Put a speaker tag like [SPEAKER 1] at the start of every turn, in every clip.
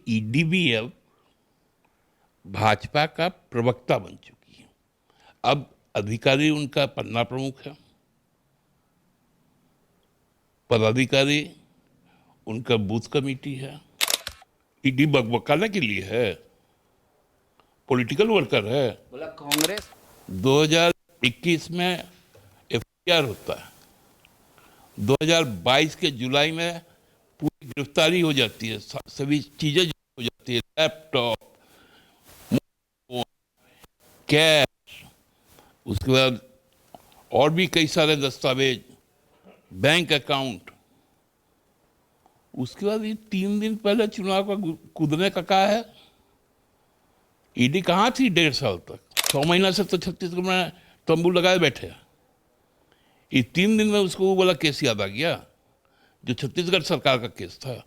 [SPEAKER 1] ED भी अब भाजपा का प्रवक्ता बन चुकी है। अब अधिकारी उनका पन्ना प्रमुख है, पदाधिकारी उनका बूथ कमेटी है। ईडी बकबकाने के लिए है, पॉलिटिकल वर्कर है।
[SPEAKER 2] बोला कांग्रेस
[SPEAKER 1] 2021 में एफआईआर होता है, 2022 के जुलाई में पूरी गिरफ्तारी हो जाती है, सभी चीजें हो जाती है, लैपटॉप, कैश, उसके बाद और भी कई सारे दस्तावेज, बैंक अकाउंट। उसके बाद ये 3 दिन पहले चुनाव का कूदने का कहा है। ईडी कहाँ थी 1.5 साल तक? 6 महीना से तो छत्तीसगढ़ में तंबू लगाए बैठे हैं। ये 3 दिन में उसको वो वाला केस याद आ गया जो छत्तीसगढ़ सरकार का केस था।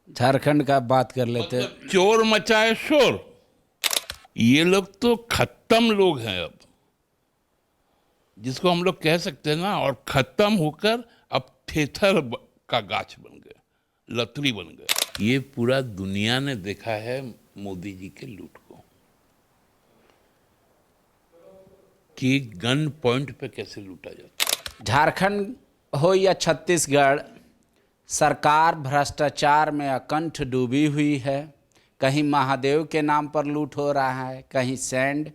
[SPEAKER 2] झारखंड का बात कर लेते हैं।
[SPEAKER 1] मतलब चोर मचाए शोर। ये लोग तो खत्म लोग हैं अब, जिसको हम लोग कह सकते हैं ना, और खत्म होकर अब थेथर का गाछ बन गए, लतड़ी बन गए। ये पूरा दुनिया ने देखा है मोदी जी के लूट को, कि गन पॉइंट पे कैसे लूटा जाता है।
[SPEAKER 2] झारखंड हो या छत्तीसगढ़, सरकार भ्रष्टाचार में अकंठ डूबी हुई है। कहीं महादेव के नाम पर लूट हो रहा है, कहीं सैंड,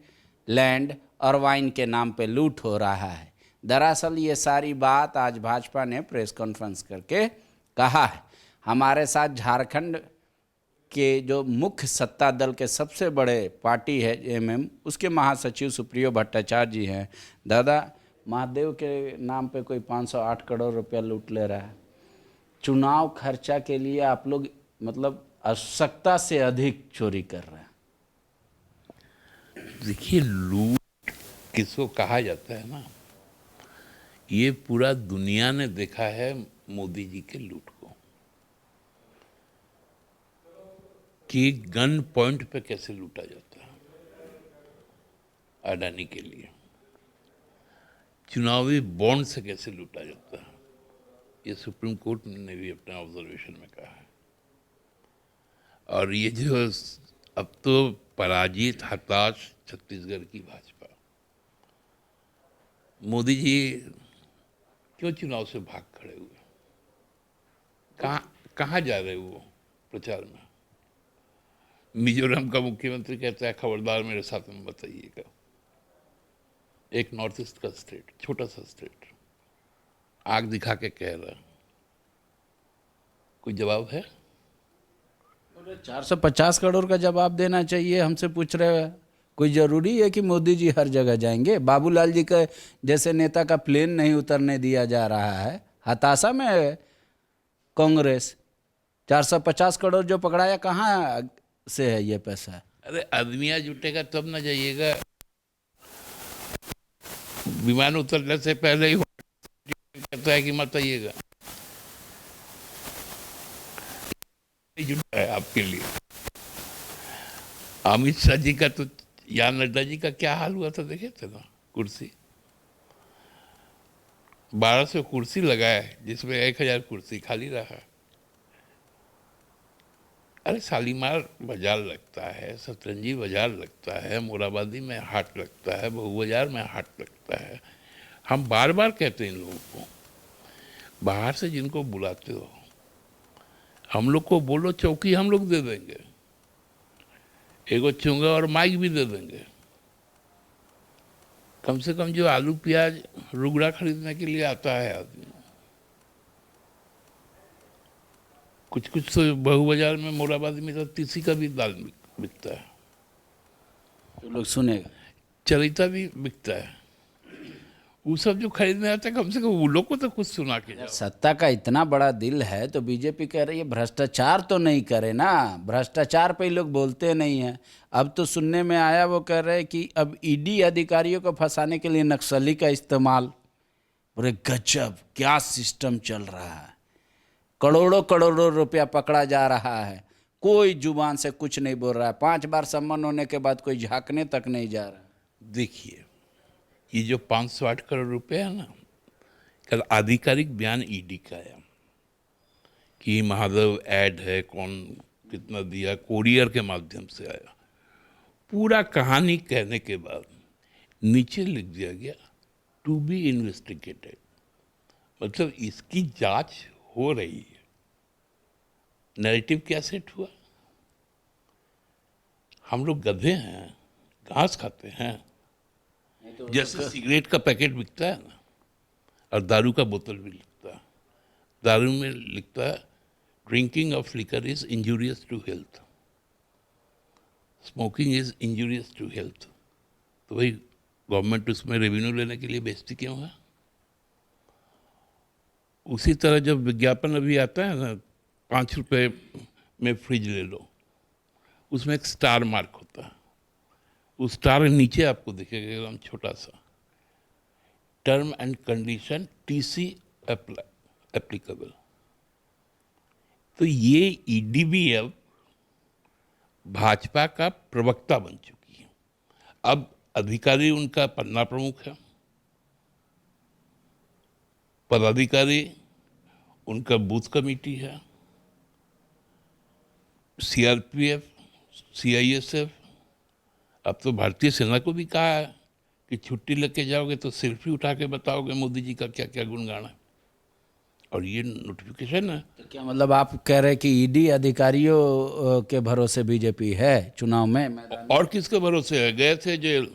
[SPEAKER 2] लैंड और वाइन के नाम पे लूट हो रहा है। दरअसल ये सारी बात आज भाजपा ने प्रेस कॉन्फ्रेंस करके कहा है। हमारे साथ झारखंड के जो मुख्य सत्ता दल के सबसे बड़े पार्टी है एमएम, उसके महासचिव सुप्रियो भट्टाचार्य जी हैं। दादा, महादेव के नाम पे कोई 508 करोड़ रुपया लूट ले रहा है। चुनाव खर्चा के लिए आप लोग मतलब आवश्यकता से अधिक चोरी कर रहे हैं।
[SPEAKER 1] देखिए, लूट किसको कहा जाता है ना, ये पूरा दुनिया ने देखा है मोदी जी के लूट को, कि गन पॉइंट पे कैसे लूटा जाता है। अडानी के लिए चुनावी बॉन्ड से कैसे लूटा जाता है, ये सुप्रीम कोर्ट ने भी अपने ऑब्जर्वेशन में कहा है। और ये जो अब तो पराजित हताश छत्तीसगढ़ की भाजपा, मोदी जी क्यों चुनाव से भाग खड़े हुए? कहाँ जा रहे वो प्रचार में? मिजोरम का मुख्यमंत्री कहता है खबरदार मेरे साथ में बताइएगा। एक नॉर्थ ईस्ट का स्टेट, छोटा सा स्टेट, आग दिखा के कह रहा है। कोई जवाब है?
[SPEAKER 2] 450 करोड़ का जवाब देना चाहिए, हमसे पूछ रहे हैं। कोई जरूरी है कि मोदी जी हर जगह जाएंगे? बाबूलाल जी के जैसे नेता का प्लेन नहीं उतरने दिया जा रहा है। हताशा में है कांग्रेस। 450 करोड़ जो पकड़ाया, कहाँ से है ये पैसा?
[SPEAKER 1] अरे आदमिया जुटेगा तब ना जाइएगा। विमान उतरने से पहले ही कहता है कि मत आइएगा। जुटा है आपके लिए। अमित शाह जी का तो, या नड्डा जी का क्या हाल हुआ था देखे थे ना? कुर्सी 1200 कुर्सी लगाए, जिसमें 1000 कुर्सी खाली रहा। अरे शालीमार बाजार लगता है, सतरंजी बाजार लगता है, मोराबादी में हाट लगता है, बहु बाजार में हाट लगता है। हम बार बार कहते हैं इन लोगों को, बाहर से जिनको बुलाते हो, हम लोग को बोलो चौकी हम लोग दे देंगे, एगो चुंगा और माइक भी दे देंगे। कम से कम जो आलू प्याज रुगड़ा खरीदने के लिए आता है आदमी, कुछ कुछ तो बहु बाजार में, मोराबादी में तो तीसी का भी दाल बिकता है,
[SPEAKER 2] तो लोग सुनेगा।
[SPEAKER 1] चरिता भी बिकता है। वो सब जो खरीदने आते हैं, कम से कम वो लोग को तो कुछ सुना के जाओ।
[SPEAKER 2] सत्ता का इतना बड़ा दिल है तो बीजेपी कह रही है भ्रष्टाचार तो नहीं करे ना। भ्रष्टाचार पे ही लोग बोलते नहीं हैं। अब तो सुनने में आया, वो कह रहे हैं कि अब ईडी अधिकारियों को फंसाने के लिए नक्सली का इस्तेमाल। पूरे गजब, क्या सिस्टम चल रहा है। करोड़ों करोड़ों रुपया पकड़ा जा रहा है, कोई जुबान से कुछ नहीं बोल रहा है। 5 बार सम्मन होने के बाद कोई झांकने तक नहीं जा रहा।
[SPEAKER 1] देखिए, ये जो 508 करोड़ रुपए है ना, कल आधिकारिक बयान ईडी का है कि महादेव ऐड है, कौन कितना दिया, कोरियर के माध्यम से आया। पूरा कहानी कहने के बाद नीचे लिख दिया गया टू बी इन्वेस्टिगेटेड, मतलब इसकी जांच हो रही है। नैरेटिव क्या सेट हुआ? हम लोग गधे हैं, घास खाते हैं। जैसे सिगरेट का पैकेट बिकता है ना, और दारू का बोतल भी लिखता है। दारू में लिखता है drinking of liquor is injurious to health, smoking is injurious to health. तो भाई गवर्नमेंट उसमें रेवेन्यू लेने के लिए बेचती क्यों है? उसी तरह जब विज्ञापन अभी आता है ना, 5 रुपए में फ्रिज ले लो, उसमें एक स्टार मार्क होता है। उस स्टार के नीचे आपको दिखेगा एकदम छोटा सा, term and condition TC applicable. तो ये EDBL भाजपा का प्रवक्ता बन चुकी है। अब अधिकारी उनका पन्ना प्रमुख है, पदाधिकारी उनका बूथ कमेटी है, CRPF, CISF। अब तो भारतीय सेना को भी कहा है कि छुट्टी लेके जाओगे तो सेल्फी उठा के बताओगे मोदी जी का क्या क्या गुणगान है, और ये नोटिफिकेशन है।
[SPEAKER 2] तो क्या मतलब आप कह रहे हैं कि ईडी अधिकारियों के भरोसे बीजेपी है चुनाव में मैदान?
[SPEAKER 1] और किसके भरोसे है? गए थे जेल,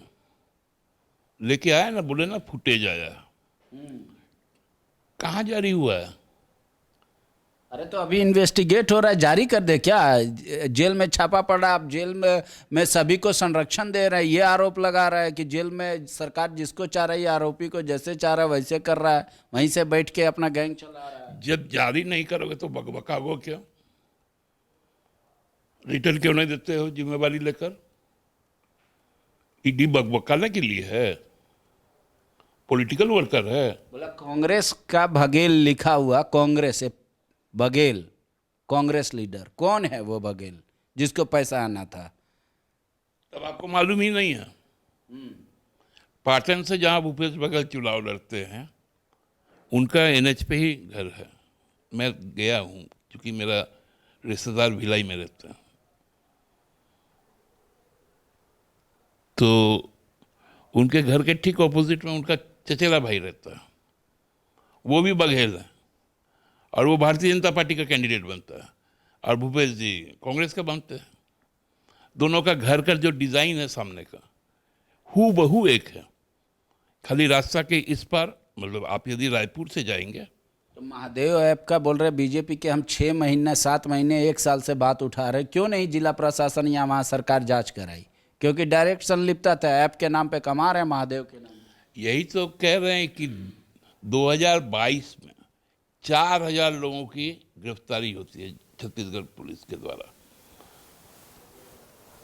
[SPEAKER 1] लेके आया ना, बोले ना फुटेज आया, कहाँ जारी हुआ है?
[SPEAKER 2] अरे तो अभी इन्वेस्टिगेट हो रहा है, जारी कर दे क्या? जेल में छापा पड़ा, आप जेल में सभी को संरक्षण दे रहे हैं, ये आरोप लगा रहा है कि जेल में सरकार जिसको चाह रही है, आरोपी को जैसे चाह रहा है वैसे कर रहा है, वहीं से बैठ के अपना गैंग चला रहा है।
[SPEAKER 1] जब जारी नहीं करोगे तो बकबकाओगे क्यों? रिटर्न क्यों नहीं देते हो जिम्मेवारी लेकर? ईडी बकबकाने के लिए है? पॉलिटिकल वर्कर है?
[SPEAKER 2] बोला कांग्रेस का बघेल लिखा हुआ, कांग्रेस है बघेल, कांग्रेस लीडर कौन है वो बघेल जिसको पैसा आना था?
[SPEAKER 1] तब आपको मालूम ही नहीं है। पाटन से जहां भूपेश बघेल चुनाव लड़ते हैं, उनका NH पे ही घर है। मैं गया हूं, क्योंकि मेरा रिश्तेदार भिलाई में रहता है। तो उनके घर के ठीक ऑपोजिट में उनका चचेरा भाई रहता है, वो भी बघेल है, और वो भारतीय जनता पार्टी का कैंडिडेट बनता है, और भूपेश जी कांग्रेस का बनते हैं। दोनों का घर का जो डिजाइन है सामने का, हूबहू एक है। खाली रास्ता के इस पार, मतलब आप यदि रायपुर से जाएंगे
[SPEAKER 2] तो महादेव ऐप का बोल रहे बीजेपी के हम 6 महीने 7 महीने 1 साल से बात उठा रहे, क्यों नहीं जिला प्रशासन या वहाँ सरकार जांच कराई? क्योंकि डायरेक्ट संलिप्तता था, ऐप के नाम पे कमा रहे हैं महादेव के नाम।
[SPEAKER 1] यही तो कह रहे हैं कि 2022 में 4000 लोगों की गिरफ्तारी होती है छत्तीसगढ़ पुलिस के द्वारा।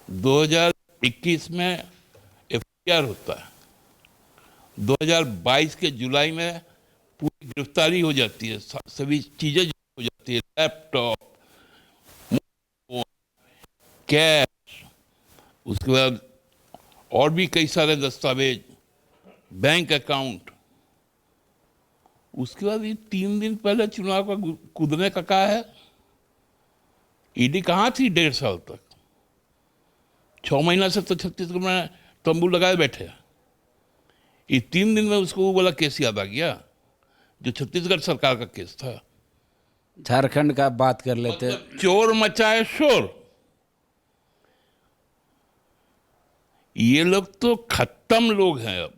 [SPEAKER 1] 2021 में FIR होता है, 2022 के जुलाई में पूरी गिरफ्तारी हो जाती है, सभी चीजें हो जाती है, लैपटॉप, कैश, उसके बाद और भी कई सारे दस्तावेज, बैंक अकाउंट। उसके बाद ये 3 दिन पहले चुनाव का कूदने का कहा है। ईडी कहाँ थी 1.5 साल तक? 6 महीना से तो छत्तीसगढ़ में तंबू लगाए बैठे। ये 3 दिन में उसको वो वाला केस याद आ गया जो छत्तीसगढ़ सरकार का केस था।
[SPEAKER 2] झारखंड का बात कर लेते हैं।
[SPEAKER 1] मतलब चोर मचाए शोर। ये लोग तो खत्म लोग हैं अब,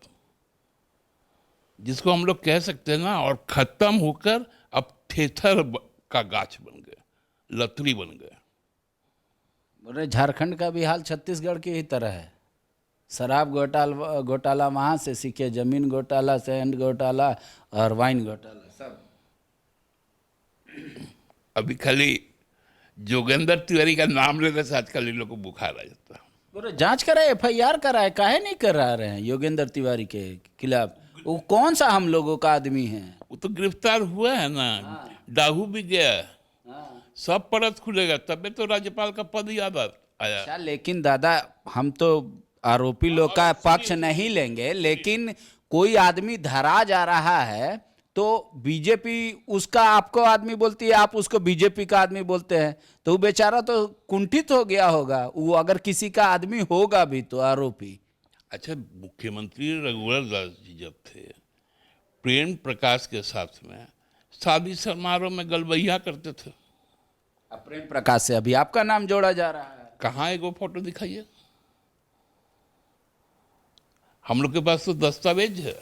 [SPEAKER 1] जिसको हम लोग कह सकते हैं ना, और खत्म होकर अब थेथर का गाछ बन गए, लतरी बन गए।
[SPEAKER 2] बोल रहे झारखंड का भी हाल छत्तीसगढ़ की ही तरह है। शराब घोटाला वहाँ से सीखे, जमीन घोटाला, सैंड घोटाला और वाइन घोटाला सब।
[SPEAKER 1] अभी खाली जोगेंद्र तिवारी का नाम लेने से आजकल इन लोग को बुखार आ जाता है।
[SPEAKER 2] बोले जांच कराए, FIR कराए, काहे नहीं करा रहे हैं योगेंद्र तिवारी के खिलाफ? वो कौन सा हम लोगों का आदमी है?
[SPEAKER 1] वो तो गिरफ्तार हुआ है ना। डाहू भी गया है। सब परत खुलेगा, तब तो राज्यपाल का पद याद आया।
[SPEAKER 2] अच्छा, लेकिन दादा हम तो आरोपी लोग का पक्ष नहीं लेंगे, लेकिन कोई आदमी धरा जा रहा है तो बीजेपी उसका आपको आदमी बोलती है, आप उसको बीजेपी का आदमी बोलते हैं, तो वो बेचारा तो कुंठित हो गया होगा, वो अगर किसी का आदमी होगा भी तो आरोपी।
[SPEAKER 1] अच्छा, मुख्यमंत्री रघुवर दास जी जब थे, प्रेम प्रकाश के साथ में शादी समारोह में गलबैया करते थे।
[SPEAKER 2] अब प्रेम प्रकाश से अभी आपका नाम जोड़ा जा रहा है।
[SPEAKER 1] कहाँ एक वो फोटो दिखाइए। हम लोग के पास तो दस्तावेज है,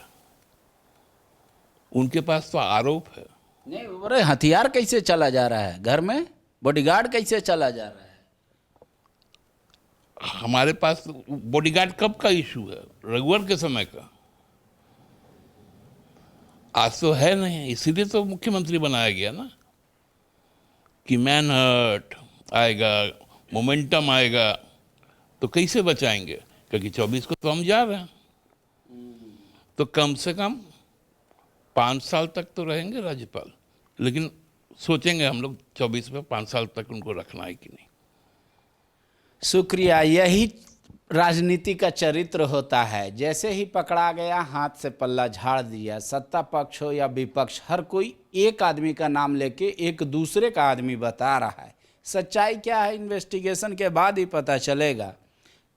[SPEAKER 1] उनके पास तो आरोप है।
[SPEAKER 2] नहीं, अरे हथियार कैसे चला जा रहा है घर में, बॉडीगार्ड कैसे चला जा रहा है?
[SPEAKER 1] हमारे पास बॉडीगार्ड कब का इशू है? रघुवर के समय का। आज तो है नहीं, इसीलिए तो मुख्यमंत्री बनाया गया ना, कि मैन हर्ट आएगा, मोमेंटम आएगा, तो कैसे बचाएंगे? क्योंकि 24 को तो हम जा रहे हैं, तो कम से कम 5 साल तक तो रहेंगे राज्यपाल, लेकिन सोचेंगे हम लोग 24 में 5 साल तक उनको रखना है कि नहीं।
[SPEAKER 2] शुक्रिया। यही राजनीति का चरित्र होता है। जैसे ही पकड़ा गया, हाथ से पल्ला झाड़ दिया। सत्ता पक्ष हो या विपक्ष, हर कोई एक आदमी का नाम लेके एक दूसरे का आदमी बता रहा है। सच्चाई क्या है इन्वेस्टिगेशन के बाद ही पता चलेगा।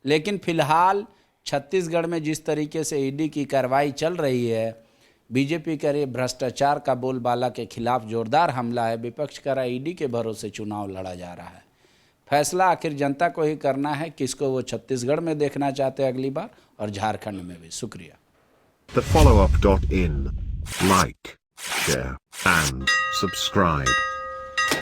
[SPEAKER 2] लेकिन फिलहाल छत्तीसगढ़ में जिस तरीके से ईडी की कार्रवाई चल रही है, बीजेपी करे भ्रष्टाचार का बोलबाला के खिलाफ जोरदार हमला है, विपक्ष करा ईडी के भरोसे चुनाव लड़ा जा रहा है। फैसला आखिर जनता को ही करना है, किसको वो छत्तीसगढ़ में देखना चाहते हैं अगली बार, और झारखंड में भी। शुक्रिया।
[SPEAKER 3] The followup.in. Like, share, and subscribe.